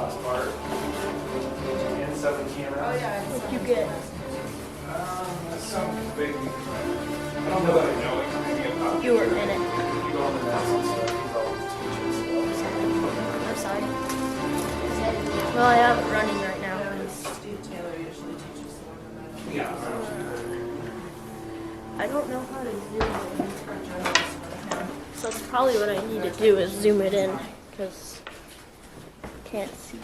last part. And 17 rounds. Oh yeah. What'd you get? That sounds big. I don't know that I know anything about You were in it. You go on the nets and stuff. He's always teaching stuff. Other side. Well, I have it running right now. Steve Taylor usually teaches the one on that. Yeah. I don't know how to zoom in. So that's probably what I need to do is zoom it in because I can't see.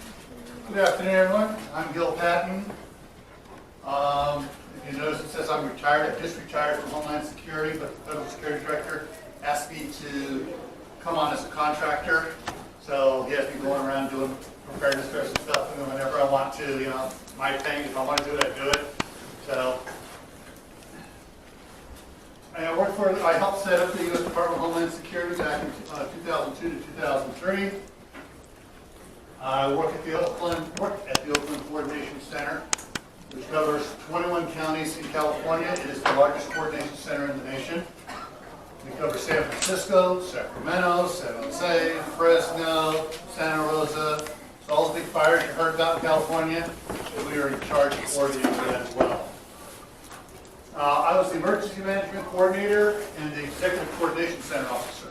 Good afternoon, everyone. I'm Gil Patton. If you notice, it says I'm retired. I just retired from Homeland Security, but the Federal Security Director asked me to come on as a contractor. So he has me going around doing preparedness course and stuff, and whenever I want to, you know, my thing. If I want to do it, I do it. So I helped set up the U.S. Department of Homeland Security back in 2002 to 2003. I work at the Oakland Coordination Center, which covers 21 counties in California. It is the largest coordination center in the nation. We cover San Francisco, Sacramento, San Jose, Fresno, Santa Rosa. So all the big fires you heard about in California, we are in charge of coordinating that as well. I was the Emergency Management Coordinator and the Executive Coordination Center Officer.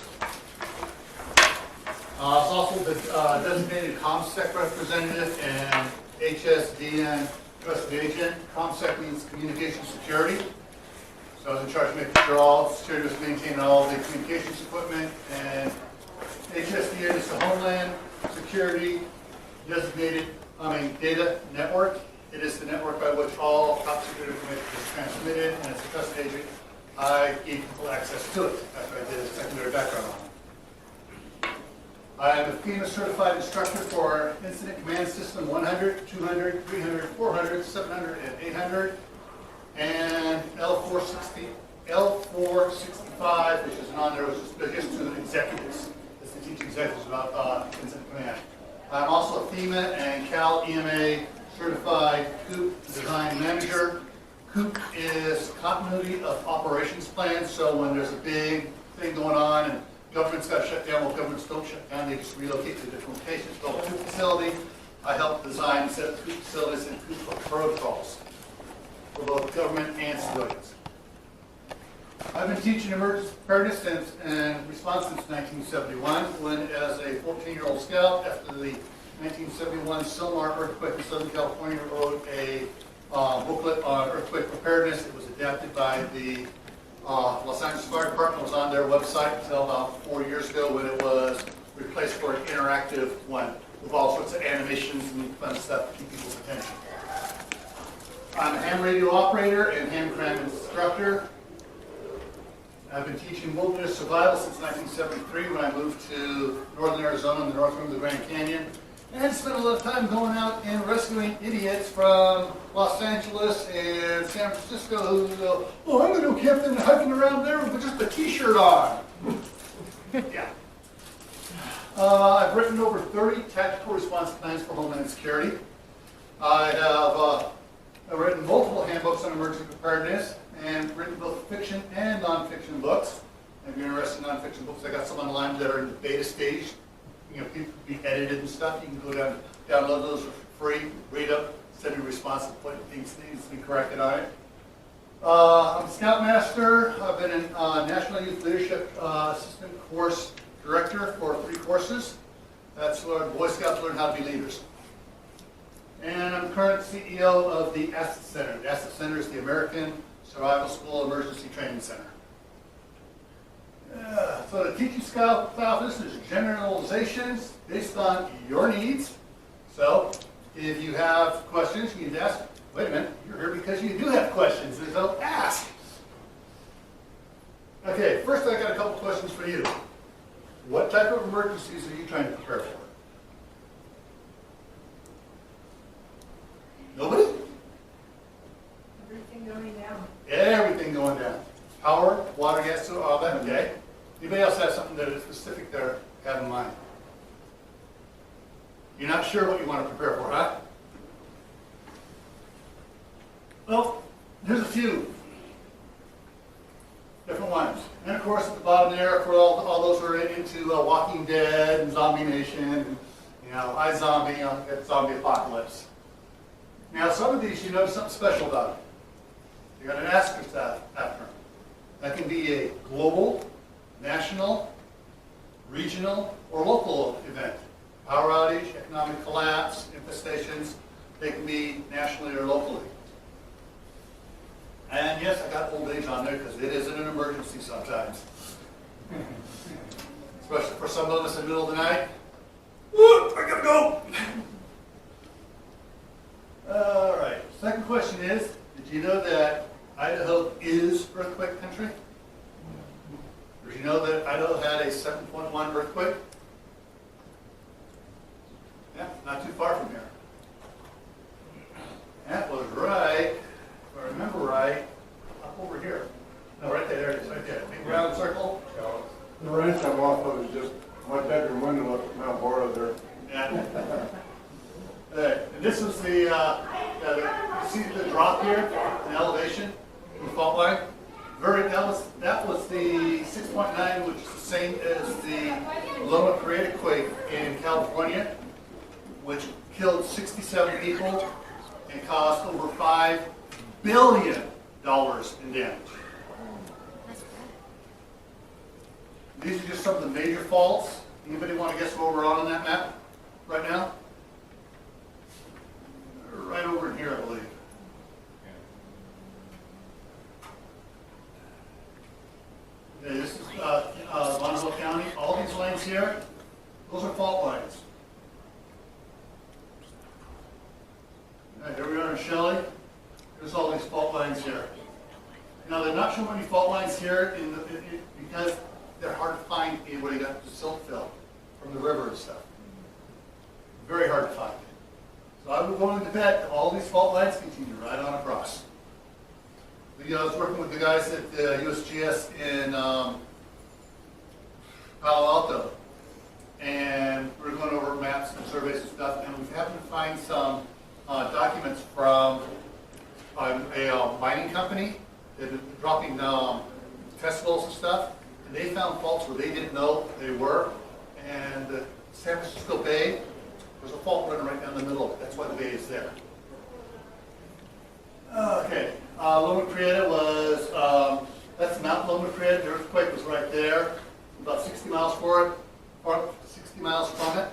I was also the designated ComSec representative and HSDN Trusted Agent. ComSec means communication security. So I was in charge of making sure all security was maintained on all the communications equipment. And HSDN is the Homeland Security Data Network. It is the network by which all top secret information is transmitted, and as a trusted agent, I gave people access to it after I did a secondary background on it. I am a FEMA certified instructor for Incident Command System 100, 200, 300, 400, 700, and 800, and L465, which is on there, which is just to executives. It's to teach executives about incident command. I'm also a FEMA and Cal EMA certified COOP design manager. COOP is continuity of operations plan. So when there's a big thing going on and government's got to shut down, well, governments don't shut down, they just relocate to different locations. Build a COOP facility. I help design and set up COOP facilities and COOP protocols for both government and civilians. I've been teaching emergency preparedness and response since 1971, when as a 14-year-old scout after the 1971 Silmar earthquake in Southern California, wrote a booklet on earthquake preparedness. It was adapted by the Los Angeles Fire Department. It was on their website until about 4 years ago when it was replaced for an interactive one with all sorts of animations and fun stuff to keep people's attention. I'm a ham radio operator and ham cram instructor. I've been teaching wilderness survival since 1973 when I moved to northern Arizona in the north rim of the Grand Canyon. And I spent a lot of time going out and rescuing idiots from Los Angeles and San Francisco who go, oh, I'm going to go camping and hiking around there with just a t-shirt on. Yeah. I've written over 30 tactical response plans for Homeland Security. I have I've written multiple handbooks on emergency preparedness and written both fiction and nonfiction books. If you're interested in nonfiction books, I got some online that are in the beta stage. You know, people can be edited and stuff. You can go down, download those for free, read them, send me a response to what things needs to be corrected on it. I'm a Scoutmaster. I've been a National Youth Leadership Assistant Course Director for 3 courses. That's where Boy Scouts learn how to be leaders. And I'm the current CEO of the Asset Center. The Asset Center is the American Survival School Emergency Training Center. So the teaching style for this is generalizations based on your needs. So if you have questions, you need to ask, wait a minute, you're here because you do have questions, and so ask. Okay, first I got a couple questions for you. What type of emergencies are you trying to prepare for? Nobody? Everything going down. Everything going down. Power, water, gas, all that, okay? Anybody else have something that is specific there have in mind? You're not sure what you want to prepare for, huh? Well, there's a few different ones. And of course, at the bottom there, for all those who are into Walking Dead and Zombie Nation, and, Now, iZombie, got zombie apocalypse. Now, some of these, you notice something special about them. You got an asterisk after them. That can be a global, national, regional, or local event. Power outage, economic collapse, infestations, they can be nationally or locally. And yes, I got old age on there because it isn't an emergency sometimes. Especially for some of us in the middle of the night. Whoop, I gotta go. All right, second question is, did you know that Idaho is earthquake country? Did you know that Idaho had a 7.1 earthquake? Yeah, not too far from here. That was right, if I remember right, up over here. No, right there, it is, right there. Big round circle. The ranch I'm off of is just my bedroom window up at Mount Borrow there. Yeah. And this was the, you see the drop here, the elevation, the fault line? That was the 6.9, which is the same as the Loma Prieta quake in California, which killed 67 people and caused over $5 billion in damage. These are just some of the major faults. Anybody want to guess where we're on that map right now? Right over in here, I believe. Okay, this is Montego County. All these lines here, those are fault lines. Here we are in Shelley. There's all these fault lines here. Now, they're not showing any fault lines here because they're hard to find where you got the silt fill from the river and stuff. Very hard to find. So I would go into bet that all these fault lines continue right on across. I was working with the guys at the USGS in Palo Alto, and we were going over maps and surveys and stuff, and we happened to find some documents from a mining company that was dropping testicles and stuff, and they found faults where they didn't know they were, and the San Francisco Bay, there's a fault running right down the middle. That's why the bay is there. Okay, Loma Prieta was, that's Mount Loma Prieta. The earthquake was right there, about 60 miles from it.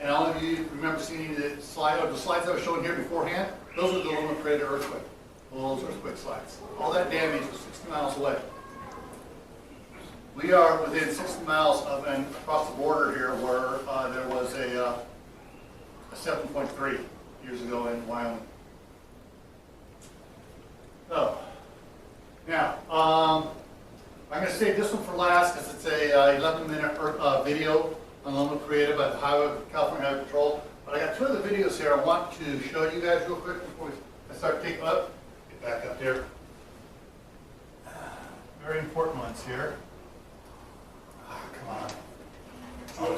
And all of you remember seeing the slides I was showing here beforehand? Those are the Loma Prieta earthquake. All those earthquake slides. All that damage was 60 miles away. We are within 60 miles of and across the border here where there was a 7.3 years ago in Wyoming. So, now, I'm going to save this one for last because it's a 11-minute video on Loma Prieta by the California Highway Patrol. But I got two other videos here I want to show you guys real quick before I start taking up. Get back up here. Very important ones here. Come on.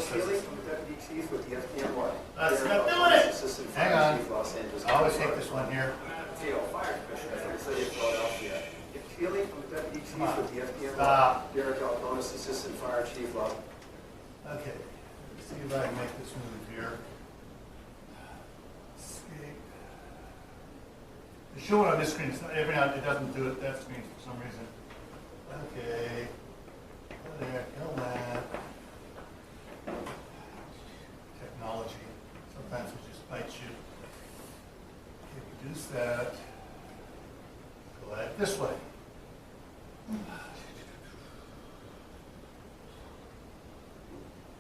Shelley from the Deputy Chief with the FDNY. That's not doing it. Hang on. I always take this one here. Fire Commissioner for the City of Philadelphia. Shelley from the Deputy Chief with the FDNY. Stop. Derek Albonis, Assistant Fire Chief. Okay. Let's see if I can make this move here. Escape. It's showing on this screen. It's not, every now and then it doesn't do it that screen for some reason. Okay. There, kill that. Technology. Sometimes it just bites you. Okay, reduce that. Go at it this way.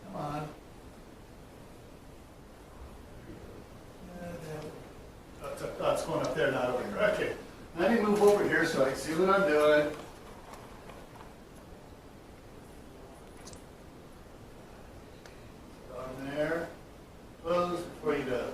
Come on. Oh, it's going up there, not over here. Okay. Let me move over here so I can see what I'm doing. There. Close before he does.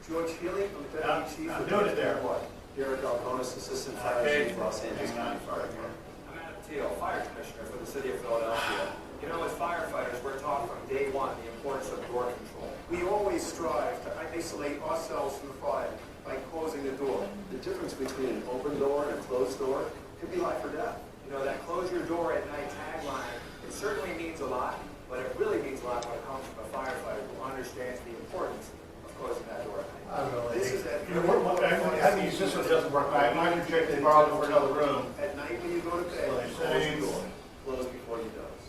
George Healy from the Deputy Chief I'm with doing the it there. FDNY. Derek Albonis, Assistant Fire Okay. Chief, Los Angeles Hang on. County Fire Department. I'm Adam Teal, Fire Commissioner for the City of Philadelphia. You know, as firefighters, we're taught from day one the importance of door control. We always strive to isolate ourselves from the fire by closing the door. The difference between an open door and a closed door could be life or death. You know, that close your door at night tagline, it certainly means a lot, but it really means a lot when it comes from a firefighter who understands the importance of closing that door at night. I don't know. This is that. I haven't used this one, it doesn't work. I might reject it, borrow it for another room. At night when you go to bed, Like close the settings. door. Close before you doze.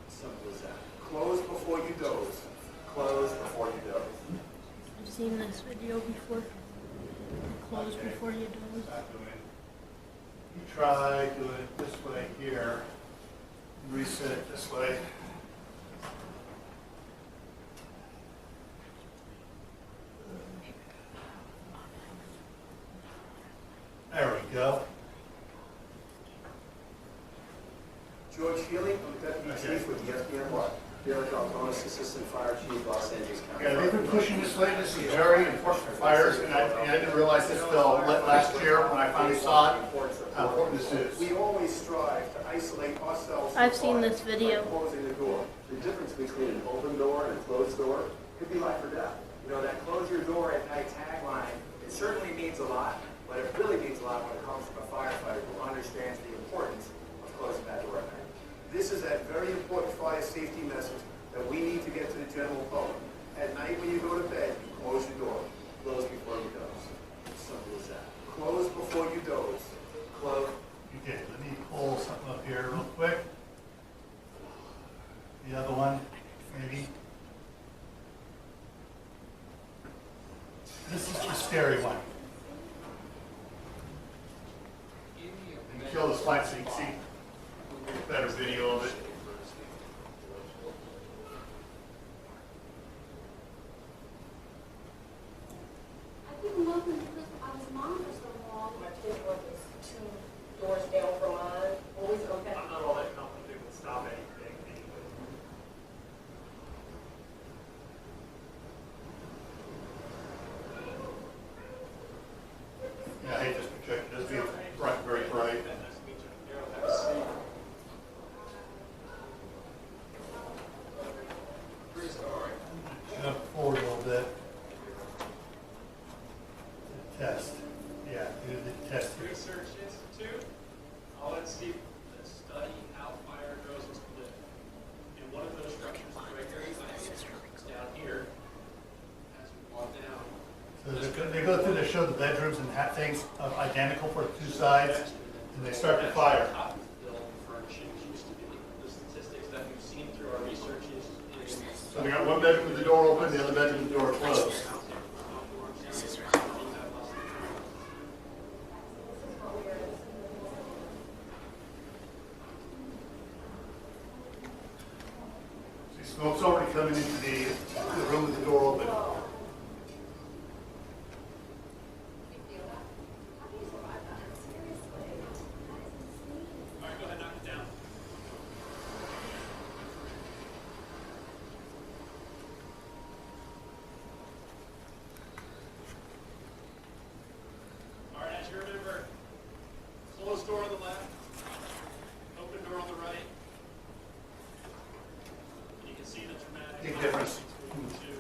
Simple as that. Close before you doze. Close before you doze. I've seen this video before. Close before you doze. Not doing it. You try doing it this way here. Reset it this way. There we go. George Shelley, Deputy Chief with the FDNY. Gil Patton, Assistant Fire Chief, Los Angeles County. Yeah, they've been pushing this lately. This is very important for fires, and I didn't realize this till last year when I finally saw it, how important this is. We always strive to isolate ourselves from I've seen fire this video. by closing the door. The difference between an open door and a closed door could be life or death. You know, that close your door at night tagline, it certainly means a lot, but it really means a lot when it comes from a firefighter who understands the importance of closing that door at night. This is that very important fire safety message that we need to get to the general public. At night when you go to bed, you close your door. Close before you doze. Simple as that. Close before you doze. Close. Okay, let me pull something up here real quick. The other one, maybe. This is the scary one. And kill this light so you can see a better video of it. I couldn't look because I was mom for so long. My kid was 2 doors down from mine. Always okay. I'm not all that complicated to stop anything anyway. Yeah, I hate this projector. It does be bright, very bright. Jump forward a little bit. Test. Yeah, do the test here. Research Institute, all that Steve, that study how fire goes was lit. And one of those structures right here, down here, as we walk down. So they go through, they show the bedrooms and things identical for the two sides, and they start the fire. Top of the building furnishings used to be, the statistics that we've seen through our research is. So they got one bedroom with the door open, the other bedroom with the door closed. See, smoke's already coming into the room with the door open. All right, go ahead, knock it down. All right, as you remember, closed door on the left, open door on the right. You can see the dramatic. Big difference. between the two.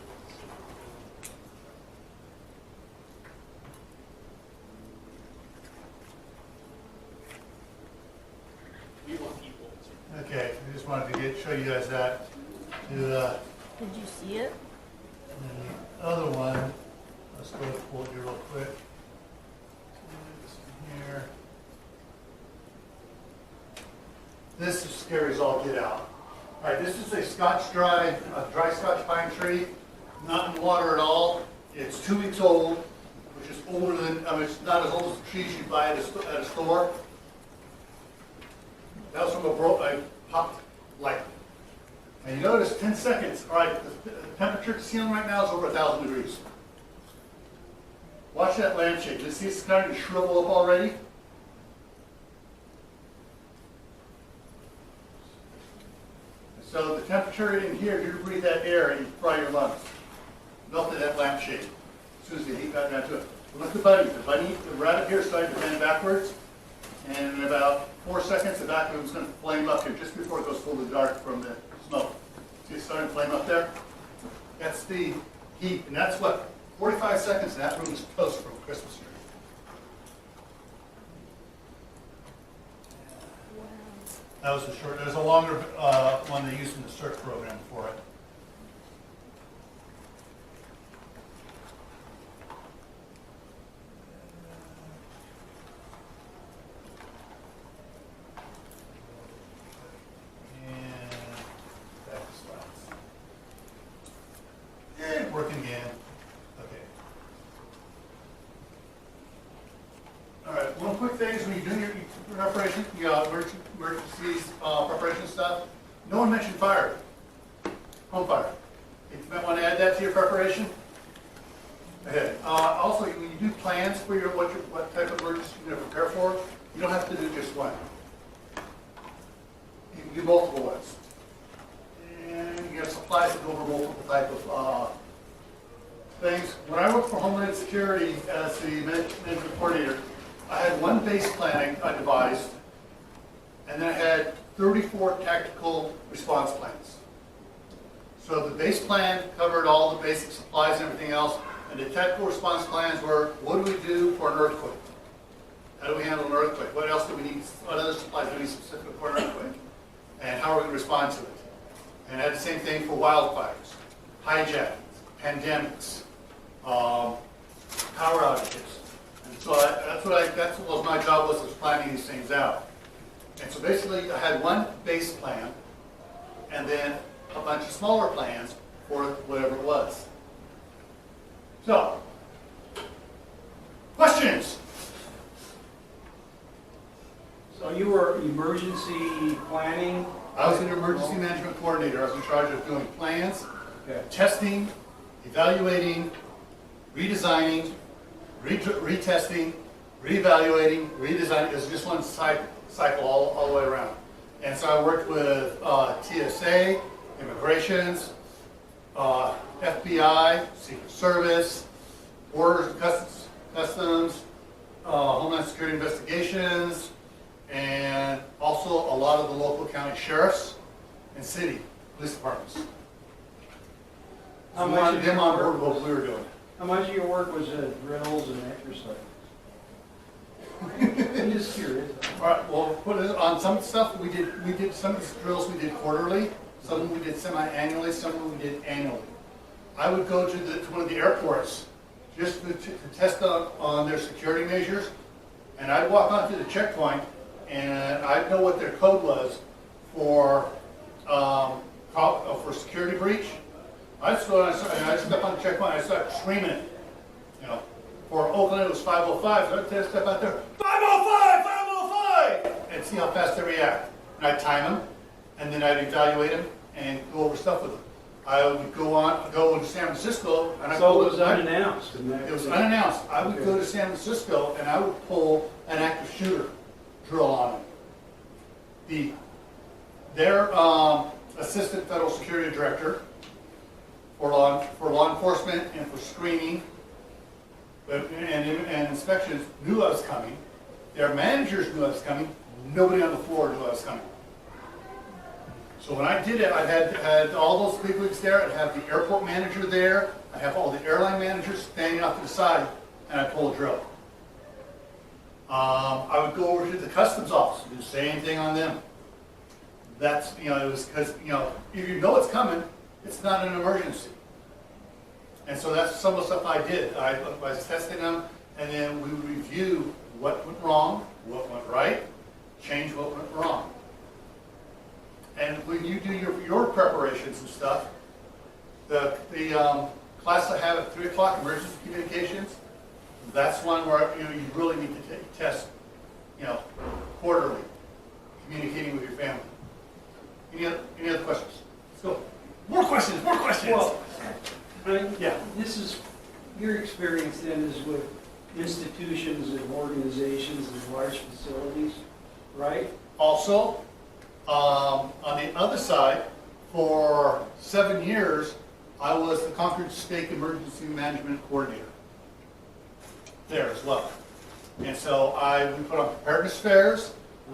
We want people to. Okay, I just wanted to show you guys that. Did you see it? And then the other one, let's go pull it here real quick. This one here. This is scary as all get out. All right, this is a dry Scotch pine tree, not in water at all. It's 2 weeks old, which is older than, I mean, it's not as old as the trees you buy at a store. That was from a popped light. And you notice 10 seconds, all right, the temperature at the ceiling right now is over 1,000 degrees. Watch that lampshade. You see it's starting to shrivel up already? So the temperature in here, you breathe that air and you fry your lungs. Melted that lampshade as soon as the heat got down to it. Look at the bunny. The bunny, the rabbit here is starting to bend backwards. And in about 4 seconds, the back of him is going to flame up here just before it goes fully dark from the smoke. See it starting to flame up there? That's the heat. And that's what, 45 seconds and that room is toast from a Christmas tree. That was the short. There's a longer one they used in the search program for it. And back to slides. And working again. Okay. All right. One quick thing is when you're doing your preparation, you got emergencies preparation stuff. No one mentioned fire, home fire. You might want to add that to your preparation. Okay. Also, when you do plans for what type of emergency you're going to prepare for, you don't have to do just one. You can do multiple ones. And you have supplies that go over multiple type of things. When I worked for Homeland Security as the management coordinator, I had one base planning I devised, and then I had 34 tactical response plans. So the base plan covered all the basic supplies and everything else, and the tactical response plans were, what do we do for an earthquake? How do we handle an earthquake? What else do we need? What other supplies do we need specific for an earthquake? And how are we going to respond to it? And I had the same thing for wildfires, hijackings, pandemics, power outages. And so that's what my job was planning these things out. And so basically I had one base plan and then a bunch of smaller plans for whatever it was. So, questions? So you were emergency planning? I was an emergency management coordinator. I was in charge of doing plans, Okay. testing, evaluating, redesigning, retesting, reevaluating, redesigning. It was just one cycle all the way around. And so I worked with TSA, immigrations, FBI, Secret Service, Borders and Customs, Homeland Security investigations, and also a lot of the local county sheriffs and city police departments. So we wanted them on board with what we were doing. How much of your work was drills and exercises? I'm just curious. All right, well, put it on some stuff we did some of the drills we did quarterly, some of them we did semi-annually, some of them we did annually. I would go to one of the airports just to test on their security measures, and I'd walk onto the checkpoint and I'd know what their code was for security breach. I step on the checkpoint and I start screaming it. You know, for Oakland it was 505, so I'd step out there, 505, 505, and see how fast they react. And I'd time them, and then I'd evaluate them and go over stuff with them. I would go to San Francisco, and So it was unannounced? It was unannounced. I would go to San Francisco, and I would pull an active shooter drill on them. Their assistant federal security director for law enforcement and for screening and inspections knew I was coming. Their managers knew I was coming. Nobody on the floor knew I was coming. So when I did it, I had all those bigwigs there. I'd have the airport manager there. I'd have all the airline managers standing off to the side, and I'd pull a drill. I would go over to the customs office and do the same thing on them. That's, it was because, if you know it's coming, it's not an emergency. And so that's some of the stuff I did. I was testing them, and then we would review what went wrong, what went right, change what went wrong. And when you do your preparations and stuff, the class I have at 3 o'clock, emergency communications, that's one where you really need to test, quarterly, communicating with your family. Any other questions? Let's go. More questions. Well, yeah. This is, your experience then is with institutions and organizations and large facilities, right? Also, on the other side, for 7 years, I was the Concord State Emergency Management Coordinator there as well. And so we put on preparedness fairs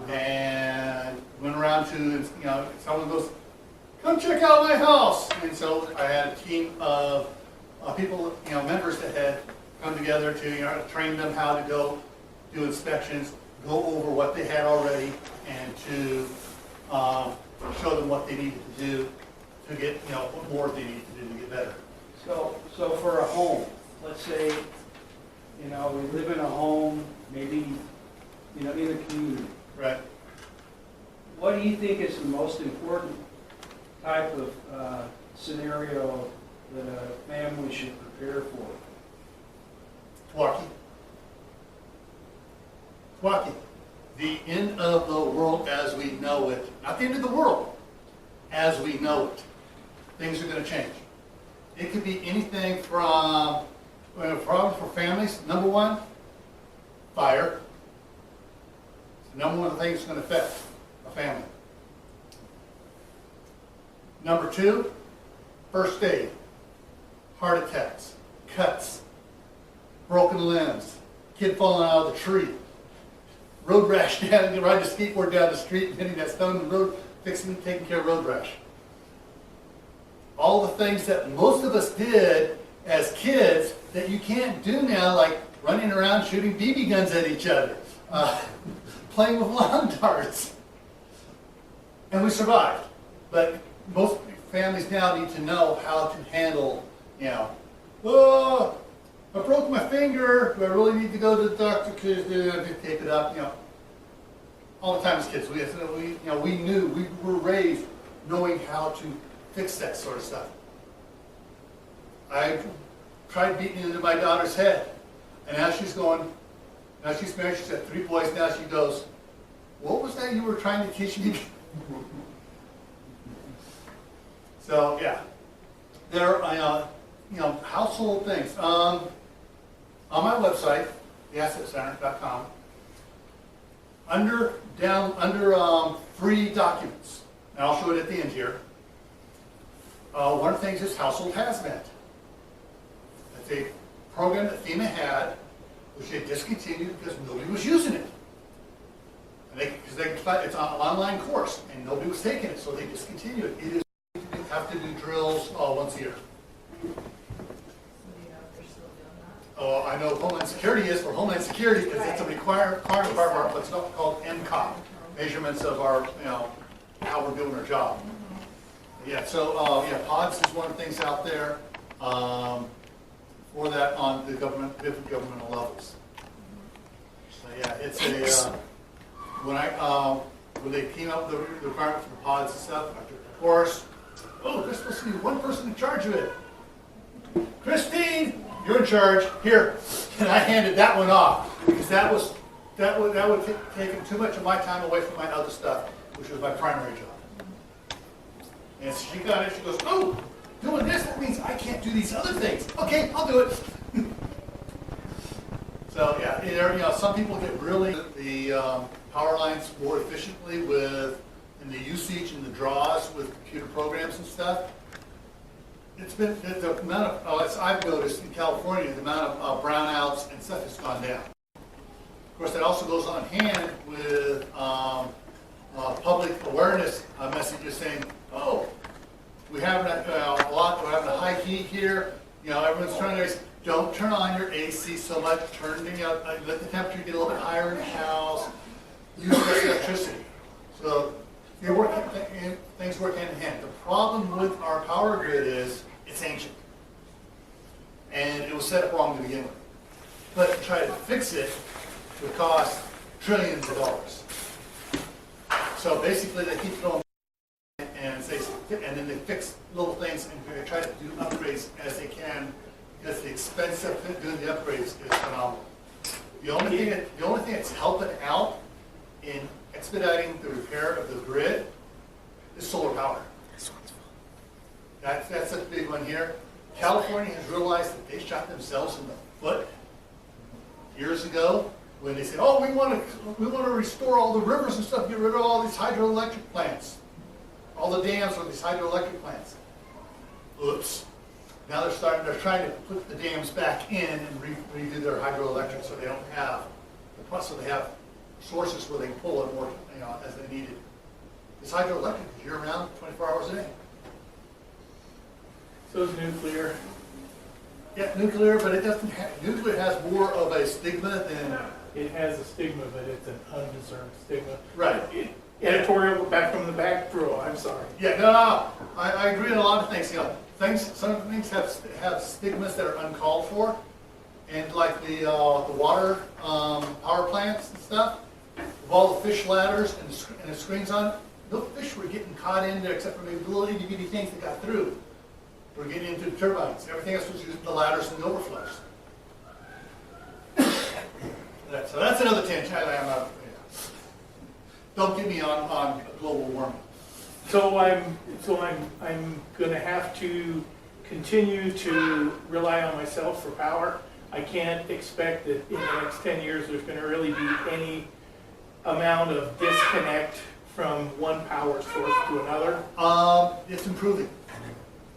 and went around to, someone goes, come check out my house. And so I had a team of people, members that had come together to train them how to go do inspections, go over what they had already, and to show them what they needed to do to get, what more they need to do to get better. So for a home, let's say, we live in a home, maybe, in a community. Right. What do you think is the most important type of scenario that a family should prepare for? Twaki. The end of the world as we know it. Not the end of the world, as we know it. Things are going to change. It could be anything from, problems for families, number one, fire. It's the number one thing that's going to affect a family. Number two, first aid, heart attacks, cuts, broken limbs, kid falling out of the tree, road rash down, riding a skateboard down the street and hitting that stone in the road, taking care of road rash. All the things that most of us did as kids that you can't do now, like running around shooting BB guns at each other, playing with lawn darts. And we survived. But most families now need to know how to handle, oh, I broke my finger. Do I really need to go to the doctor? Because tape it up. All the time as kids, we knew, we were raised knowing how to fix that sort of stuff. I tried beating it into my daughter's head, and now she's married. She's got 3 boys now. She goes, "What was that you were trying to teach me?" So yeah, there are household things. On my website, theassetcenter.com, under free documents, and I'll show it at the end here. One of the things is household hazmat. That's a program that FEMA had, which they discontinued because nobody was using it. And it's an online course, and nobody was taking it, so they discontinued it. You have to do drills once a year. Oh, I know Homeland Security is for Homeland Security because it's a requirement part of our what's called MCOP, measurements of our, how we're doing our job. Yeah, so pods is one of the things out there for that on the different governmental levels. So yeah, it's a when they came up with the requirement for the pods and stuff, I took the course. Oh, there's supposed to be one person in charge of it. Christine, you're in charge. Here, and I handed that one off because that would take too much of my time away from my other stuff, which was my primary job. And so she got it. She goes, "Oh, doing this, that means I can't do these other things. Okay, I'll do it." So yeah, some people get really the power lines more efficiently in the usage and the draws with computer programs and stuff. It's been the amount of I've noticed in California, the amount of brownouts and stuff has gone down. Of course, that also goes on hand with public awareness messages saying, "Oh, we're having we're having a high heat here. Everyone's trying to don't turn on your AC so much. Let the temperature get a little bit higher in the house. Use less electricity." So things work hand in hand. The problem with our power grid is it's ancient, and it was set up wrong to begin with. But to try to fix it would cost trillions of dollars. So basically, they keep throwing and then they fix little things and they try to do upgrades as they can because the expense of doing the upgrades is phenomenal. The only thing that's helping out in expediting the repair of the grid is solar power. That's a big one here. California has realized that they shot themselves in the foot years ago when they said, "Oh, we want to restore all the rivers and stuff, get rid of all these hydroelectric plants, all the dams with these hydroelectric plants." Oops. Now they're trying to put the dams back in and redo their hydroelectric so they don't have they have sources where they can pull it more as they need it. This hydroelectric is year-round, 24 hours a day. So is nuclear. Yeah, nuclear, but it doesn't nuclear has more of a stigma than... It has a stigma, but it's an undeserved stigma. Right. editorial back from the back row, I'm sorry. Yeah, no, I agree on a lot of things, you know. Some things have stigmas that are uncalled for. And like the water power plants and stuff, with all the fish ladders and the screens on, no fish were getting caught in there except for maybe the little itty bitty things that got through. We're getting into the turbines. Everything else was using the ladders and the overflows. So that's another tangent. Don't get me on global warming. So I'm going to have to continue to rely on myself for power. I can't expect that in the next 10 years there's going to really be any amount of disconnect from one power source to another. It's improving.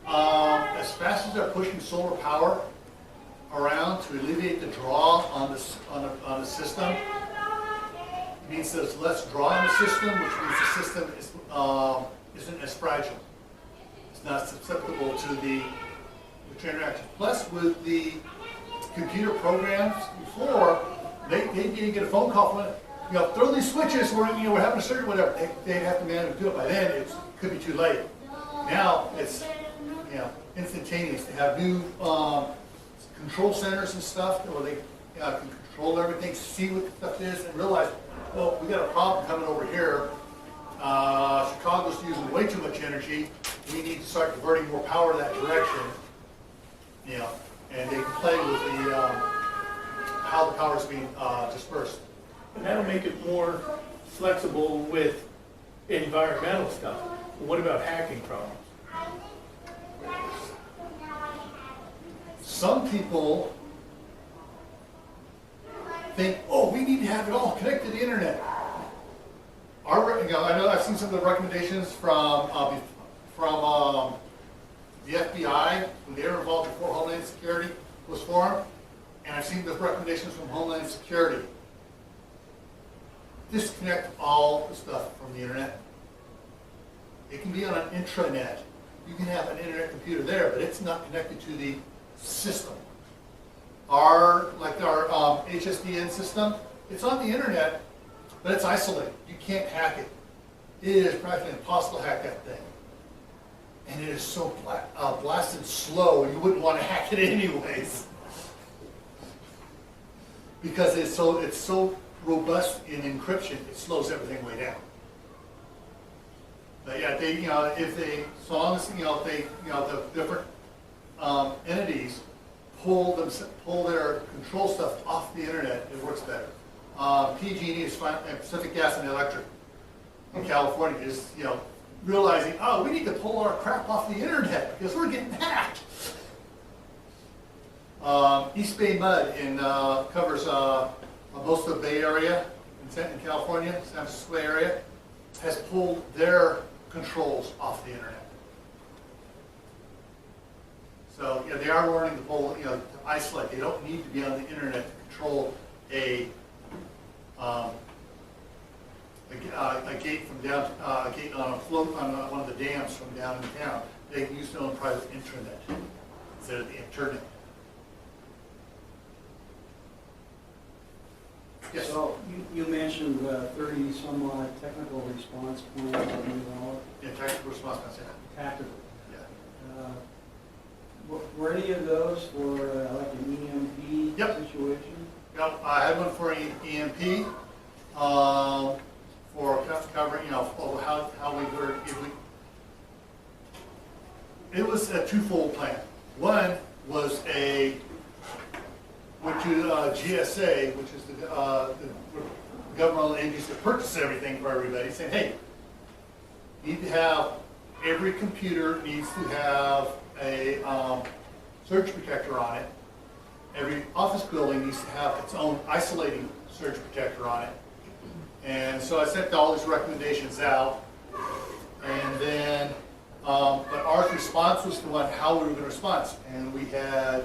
As fast as they're pushing solar power around to alleviate the draw on the system, it means there's less draw in the system, which means the system isn't as fragile. It's not susceptible to the interaction. Plus, with the computer programs before, they didn't get a phone call from it. Throw these switches. We're having a surgery, whatever. They'd have to manually do it. By then, it could be too late. Now it's instantaneous. They have new control centers and stuff where they can control everything, see what the stuff is, and realize, well, we got a problem coming over here. Chicago's using way too much energy. We need to start diverting more power that direction. And they can play with the how the power is being dispersed. And that'll make it more flexible with environmental stuff. What about hacking problems? Some people think, oh, we need to have it all connected to the internet. I know I've seen some of the recommendations from the FBI when they were involved before Homeland Security was formed, and I've seen the recommendations from Homeland Security. Disconnect all the stuff from the internet. It can be on an intranet. You can have an internet computer there, but it's not connected to the system. Our HSDN system, it's on the internet, but it's isolated. You can't hack it. It is practically impossible to hack that thing. And it is so blasted slow, you wouldn't want to hack it anyways. Because it's so robust in encryption, it slows everything way down. But yeah, so long as the different entities pull their control stuff off the internet, it works better. PG&E is Pacific Gas and Electric in California is realizing, oh, we need to pull our crap off the internet because we're getting hacked. East Bay Mud covers most of the Bay Area in California, San Francisco Bay Area, has pulled their controls off the internet. So yeah, they are learning to pull, to isolate. They don't need to be on the internet to control a gate from down, a gate on a float on one of the dams from down in town. They can use their own private intranet instead of the internet. Yes. So you mentioned 30 some odd technical response plans that you developed. Yeah, tactical response plans. Yeah. Tactical. Yeah. Were any of those for like an EMP situation? Yep, I had one for EMP. For covering, how we were. It was a twofold plan. One was went to GSA, which is the governmental agency that purchases everything for everybody, saying, hey, you need to have, every computer needs to have a surge protector on it. Every office building needs to have its own isolating surge protector on it. And so I sent all these recommendations out, and then, but our response was to how we were going to respond. And we had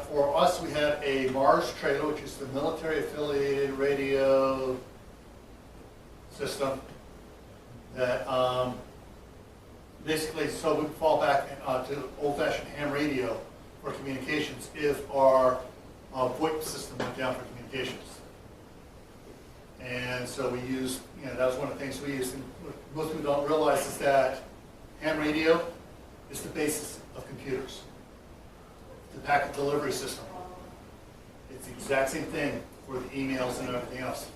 for us, we had a Mars trailer, which is the military affiliated radio system that basically, so we fall back to old-fashioned ham radio for communications if our VoIP system went down for communications. And so we use, that was one of the things we used. And what most people don't realize is that ham radio is the basis of computers. The packet delivery system. It's the exact same thing for the emails and everything else.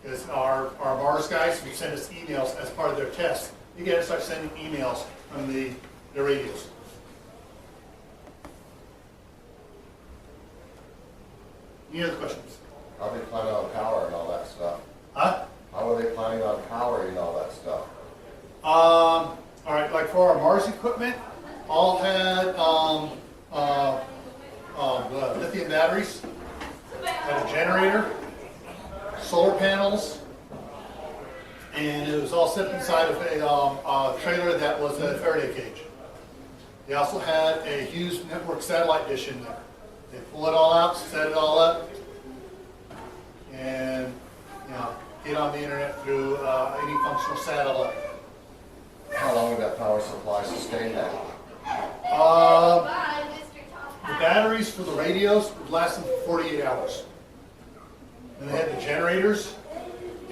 Because our Mars guys who send us emails as part of their test, you got to start sending emails from the radios. Any other questions? How are they planning on powering all that stuff? Huh? How are they planning on powering all that stuff? All right, like for our Mars equipment, all had lithium batteries, had a generator, solar panels, and it was all set inside of a trailer that was a Faraday cage. They also had a huge network satellite dish in there. They pull it all out, set it all up, and get on the internet through any functional satellite. How long would that power supply sustain that? The batteries for the radios would last them for 48 hours. And they had the generators,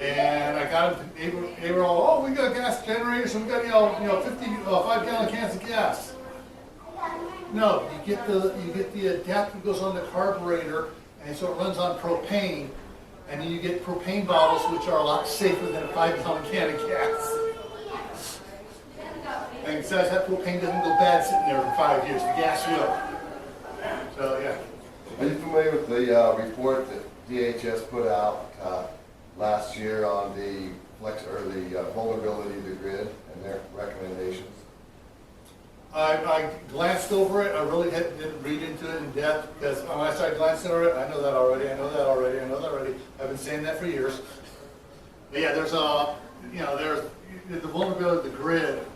and I got them. They were all, we got gas generators, and we got 50 5-gallon cans of gas. No, you get the adapter that goes on the carburetor, and so it runs on propane, and then you get propane bottles, which are a lot safer than a 5-gallon can of gas. And besides, that propane doesn't go bad sitting there for 5 years. The gas will. So yeah. Are you familiar with the report that DHS put out last year on the vulnerability of the grid and their recommendations? I glanced over it. I really didn't read into it in depth because when I started glancing over it, I know that already. I've been saying that for years. But yeah, there's the vulnerability of the grid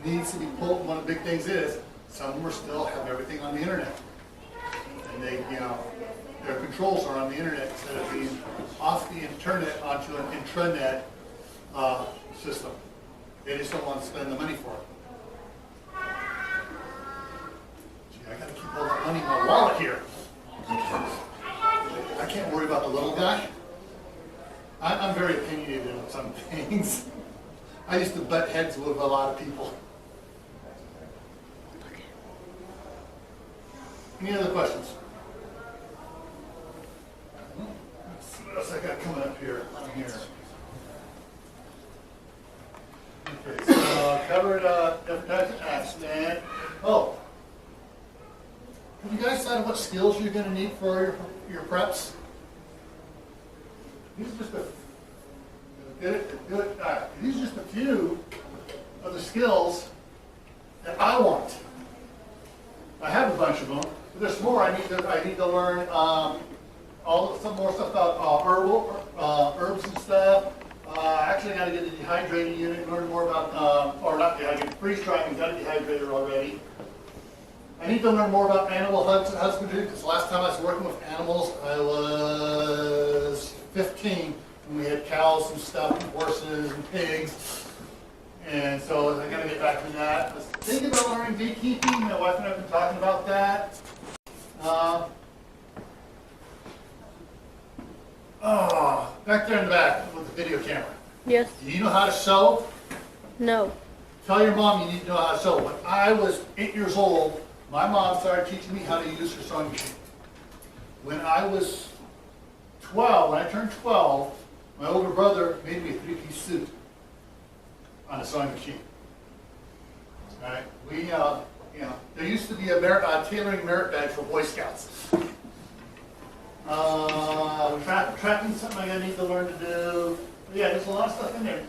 needs to be pulled. One of the big things is some of them still have everything on the internet, and their controls are on the internet instead of being off the internet onto an intranet system. They just don't want to spend the money for it. I got to keep all that money in my wallet here. I can't worry about the little guy. I'm very opinionated on some things. I used to butt heads with a lot of people. Any other questions? Let's see what else I got coming up here. Okay, so covered different types of accident. Oh. Have you guys decided what skills you're going to need for your preps? These are just these are just a few of the skills that I want. I have a bunch of them, but there's more. I need to learn some more stuff about herbs and stuff. Actually, I got to get a dehydrating unit, learn more about, or not dehydrating, freeze drying. We've got a dehydrator already. I need to learn more about animal husbandry because last time I was working with animals, I was 15 when we had cows and stuff, and horses and pigs. And so I got to get back to that. I was thinking about learning beekeeping. My wife and I have been talking about that. Back there in the back with the video camera. Yes. Do you know how to sew? No. Tell your mom you need to know how to sew. When I was 8 years old, my mom started teaching me how to use her sewing machine. When I was 12, when I turned 12, my older brother made me a 3-piece suit on a sewing machine. All right, there used to be a tailoring merit badge for Boy Scouts. Tracking's something I'm gonna need to learn to do. But yeah, there's a lot of stuff in there.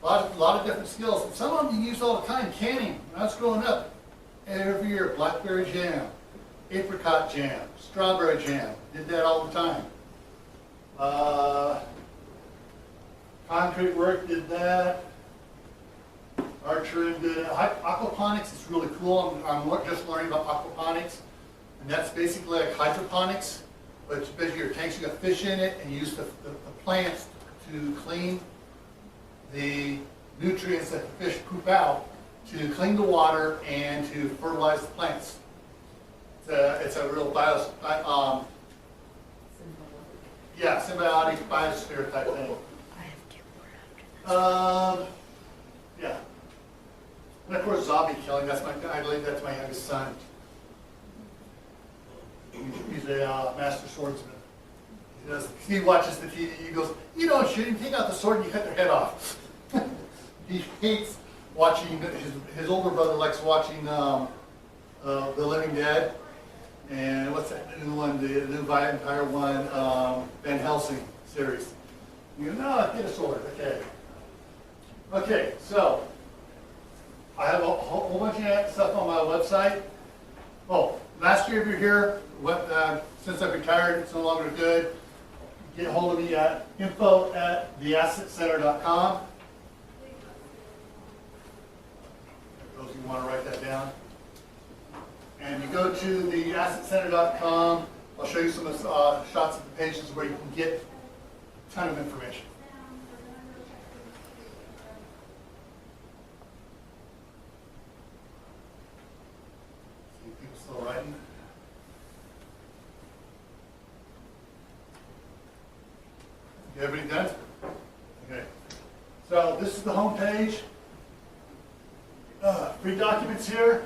A lot of different skills. And some of them you use all the time. Canning. When I was growing up, every year, blackberry jam, apricot jam, strawberry jam. Did that all the time. Concrete work, did that. Archery, did aquaponics is really cool. I'm just learning about aquaponics. And that's basically like hydroponics. But it's basically your tanks, you got fish in it, and you use the plants to clean the nutrients that the fish poop out to clean the water and to fertilize the plants. It's a real Yeah, symbiotic biosphere type thing. Yeah. And of course, zombie killing. I believe that's my youngest son. He's a master swordsman. He watches the TV. He goes, "You don't shoot him. Take out the sword and you cut their head off." He hates watching. His older brother likes watching The Living Dead, and what's that new one? The new vampire one, Van Helsing series. You go, "No, get a sword." Okay. Okay, so I have a whole bunch of stuff on my website. Oh, last year if you're here, since I've retired, it's no longer good. Get a hold of me at info@theassetcenter.com. Those you want to write that down. And you go to theassetcenter.com. I'll show you some of the shots of the pages where you can get a ton of information. Still writing? Everybody done? Okay. So this is the home page. Free documents here,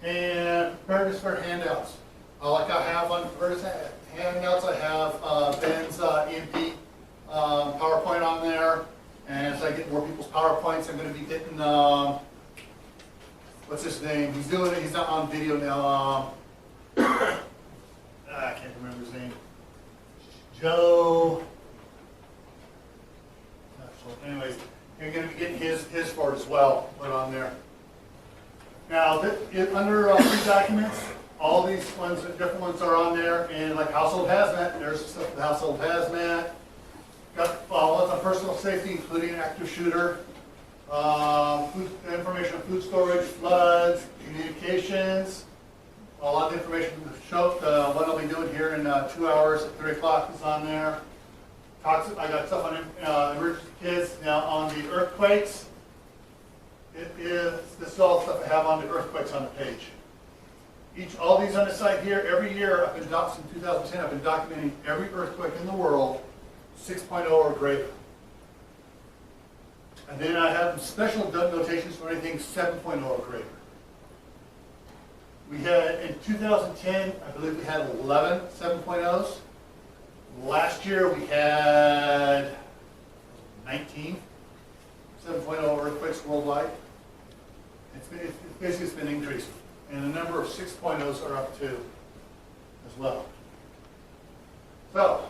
and preparedness for handouts. Like I have on preparedness handouts, I have Ben's EMP PowerPoint on there, and as I get more people's PowerPoints, I'm going to be getting what's his name? He's doing it. He's not on video now. I can't remember his name. Joe. Anyways, you're going to be getting his for it as well, put on there. Now, under free documents, all these ones, different ones are on there, and like household hazmat, there's stuff for the household hazmat. Got ones on personal safety, including an active shooter. Information on food storage, floods, communications. A lot of information to show. What I'll be doing here in 2 hours at 3 o'clock is on there. I got stuff on emergency kits. Now on the earthquakes, this is all the stuff I have on the earthquakes on the page. All these on the site here, every year, since 2010, I've been documenting every earthquake in the world, 6.0 or greater. And then I have special notations for anything 7.0 or greater. We had, in 2010, I believe we had 11 7.0s. Last year we had 19 7.0 earthquakes worldwide. It's basically been increasing. And the number of 6.0s are up too, as well. So,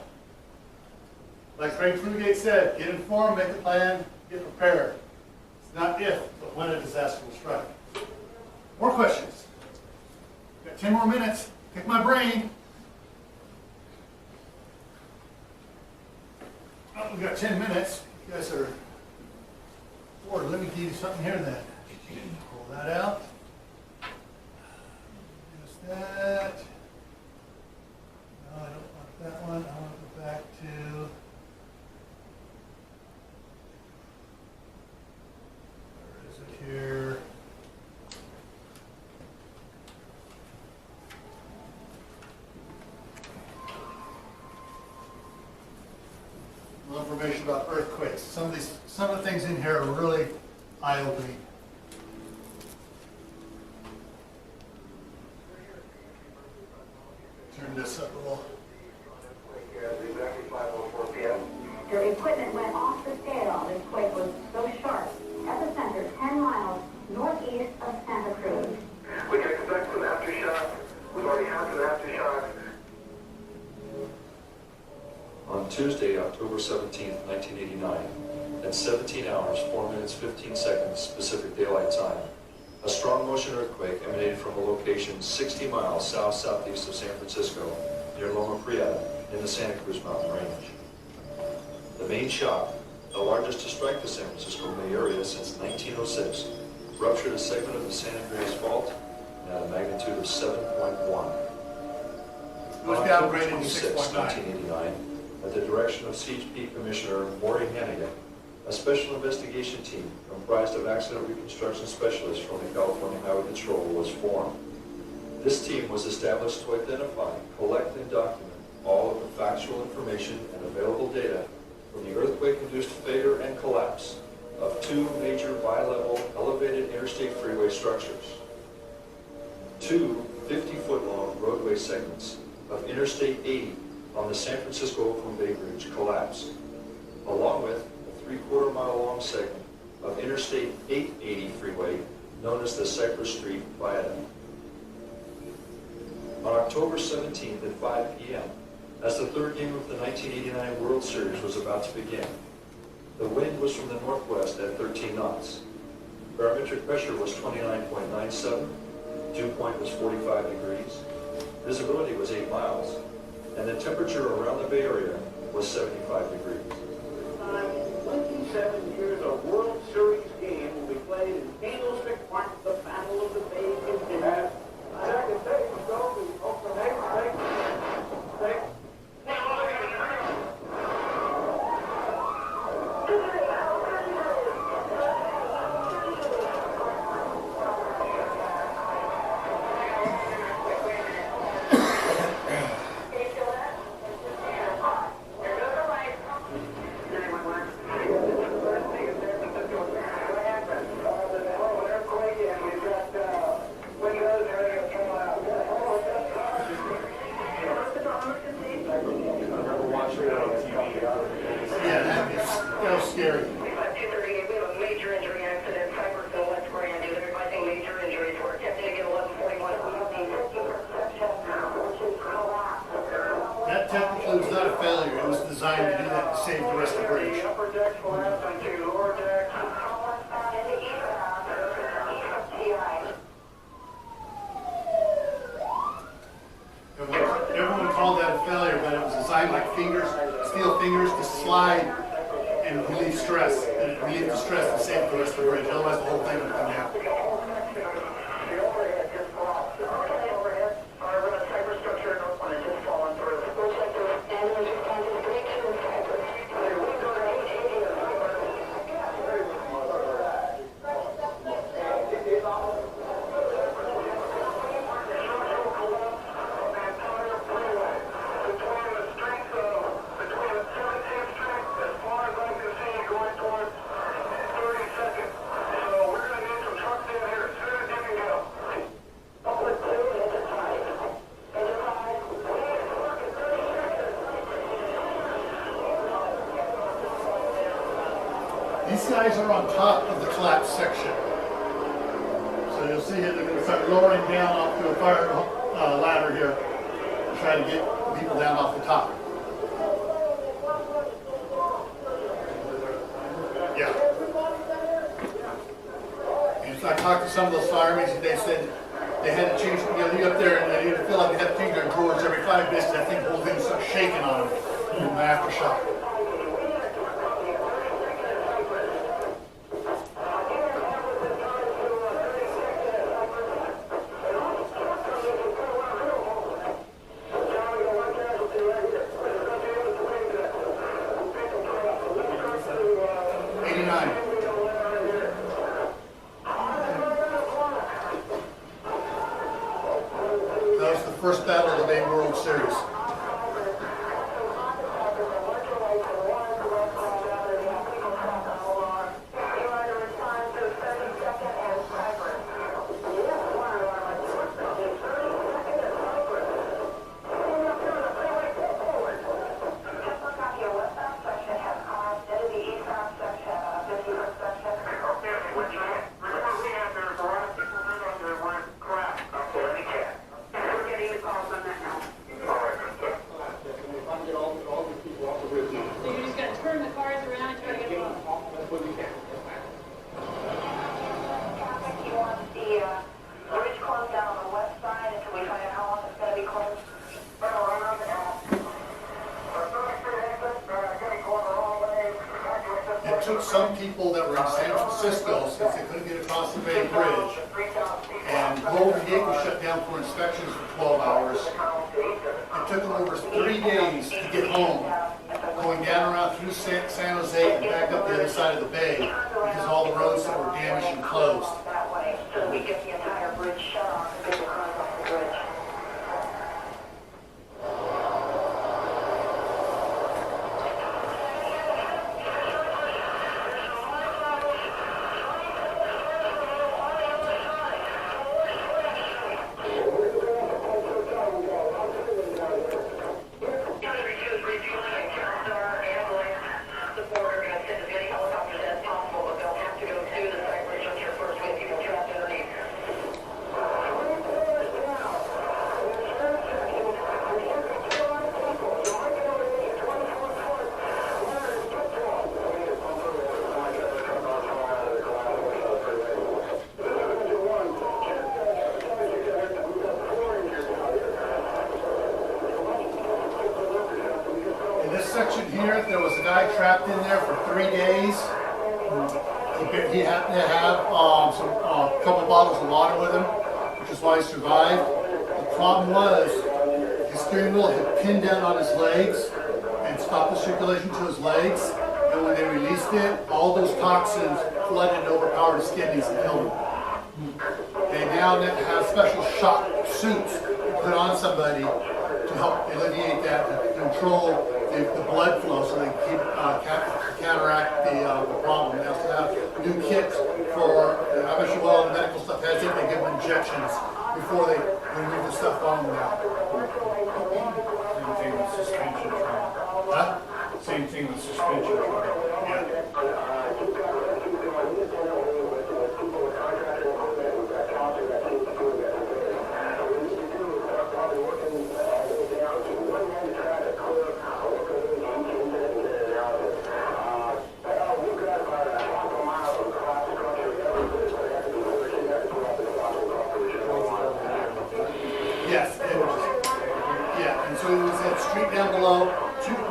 like Frank Flugate said, get informed, make a plan, get prepared. It's not if, but when a disaster will strike. More questions? Got 10 more minutes. Pick my brain. Oh, we've got 10 minutes. You guys are bored. Let me give you something here then. Pull that out. Just that. No, I don't want that one. I want to go back to... Where is it here? Information about earthquakes. Some of the things in here are really eye-opening. Turn this up a little. Your equipment went off the scale. This quake was so sharp. Epicenter 10 miles northeast of Santa Cruz. We can expect some aftershocks. We've already had some aftershocks. On Tuesday, October 17, 1989, at 17 hours, 4 minutes, 15 seconds Pacific Daylight Time, a strong motion earthquake emanated from a location 60 miles south-southeast of San Francisco, near Loma Prieta, in the Santa Cruz Mountain Range. The main shock, the largest to strike the San Francisco Bay Area since 1906, ruptured a segment of the San Andreas Fault and had a magnitude of 7.1. On October 26, 1989, at the direction of CHP Commissioner Maury Hannigan, a special investigation team comprised of accident reconstruction specialists from the California Highway Patrol was formed. This team was established to identify, collect, and document all of the factual information and available data from the earthquake-induced failure and collapse of two major bi-level elevated interstate freeway structures, two 50-foot-long roadway segments of Interstate 80 on the San Francisco-Oakland Bay Bridge collapsed, along with a 3/4-mile-long segment of Interstate 880 freeway known as the Cypress Street Viaduct. On October 17th at 5 p.m., as the third game of the 1989 World Series was about to begin, the wind was from the northwest at 13 knots. Barometric pressure was 29.97, dew point was 45 degrees, visibility was 8 miles, and the temperature around the Bay Area was 75 degrees. In 27 years, a World Series game will be played in Candlestick Park. The Battle of the Bay continues. Second base will go to Oakland. Scary. We've had 238. We have a major injury accident, Cypress and West Grand. They're advising major injuries. We're attempting to get 1141. That technically was not a failure. It was designed to do that to save the rest of the bridge. Upper deck collapsed onto lower deck. Everyone called that a failure, but it was designed like fingers, steel fingers to slide and relieve stress, and it relieved the stress and saved the rest of the bridge. Otherwise, the whole thing would come down. The overhead just dropped. The overhead, our cyber structure in Oakland has just fallen through. These guys are on top of the collapse section. So you'll see here they're going to start lowering down off to a fire ladder here to try to get people down off the top. Yeah. And I talked to some of those firemen and they said they had to change, you know, you up there and you feel like they have to change their drawers every 5 minutes. I think the whole thing starts shaking on them from the aftershock. First battle of the Bay World Series. Some people that were in San Francisco, since they couldn't get across the Bay Bridge, and Golden Gate was shut down for inspections for 12 hours. It took them over 3 days to get home, going down around through San Jose and back up the other side of the bay because all the roads that were damaged and closed. So we get the entire bridge shut off and get the cars off the bridge. here, there was a guy trapped in there for 3 days. He happened to have a couple bottles of water with him, which is why he survived. The problem was his steering wheel had pinned down on his legs and stopped the circulation to his legs. And when they released it, all those toxins flooded and overpowered his kidneys and killed him. They now have special shock suits to put on somebody to help alleviate that, to control the blood flow so they can counteract the problem. They also have new kits for, I'm not sure what all the medical stuff has in it, they give them injections before they remove the stuff on them now. Same thing with suspension trauma. Huh? Same thing with suspension trauma. Yes, it was. Yeah, and so it was that street down below,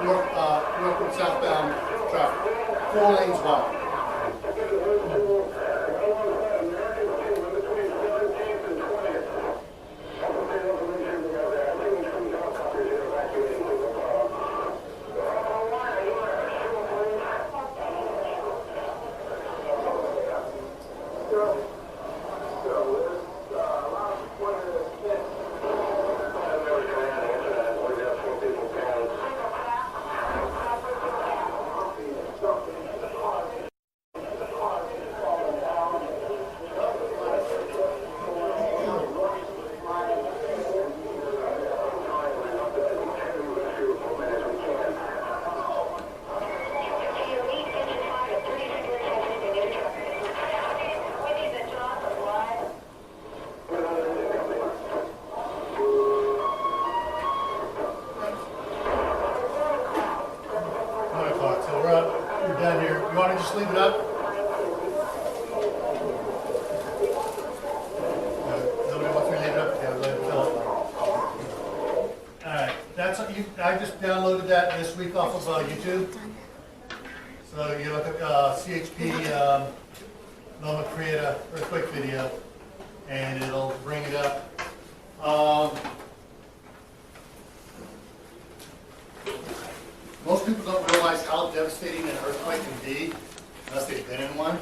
north and southbound traffic, 4 lanes wide. Just leave it up. Nobody wants me to leave it up. Yeah, let it fill. All right, that's I just downloaded that this week off of YouTube. So you look at CHP Loma Prieta earthquake video, and it'll bring it up. Most people don't realize how devastating an earthquake can be unless they've been in one.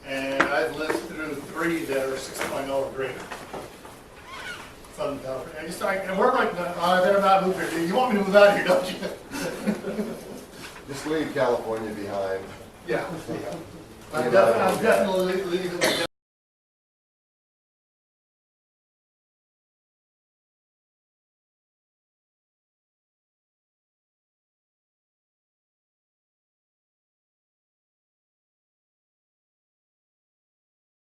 And I've lived through 3 that are 6.0 or greater. Southern California. And we're like, I better not move here. You want me to move out of here, don't you? Just leave California behind. Yeah. I'm definitely leaving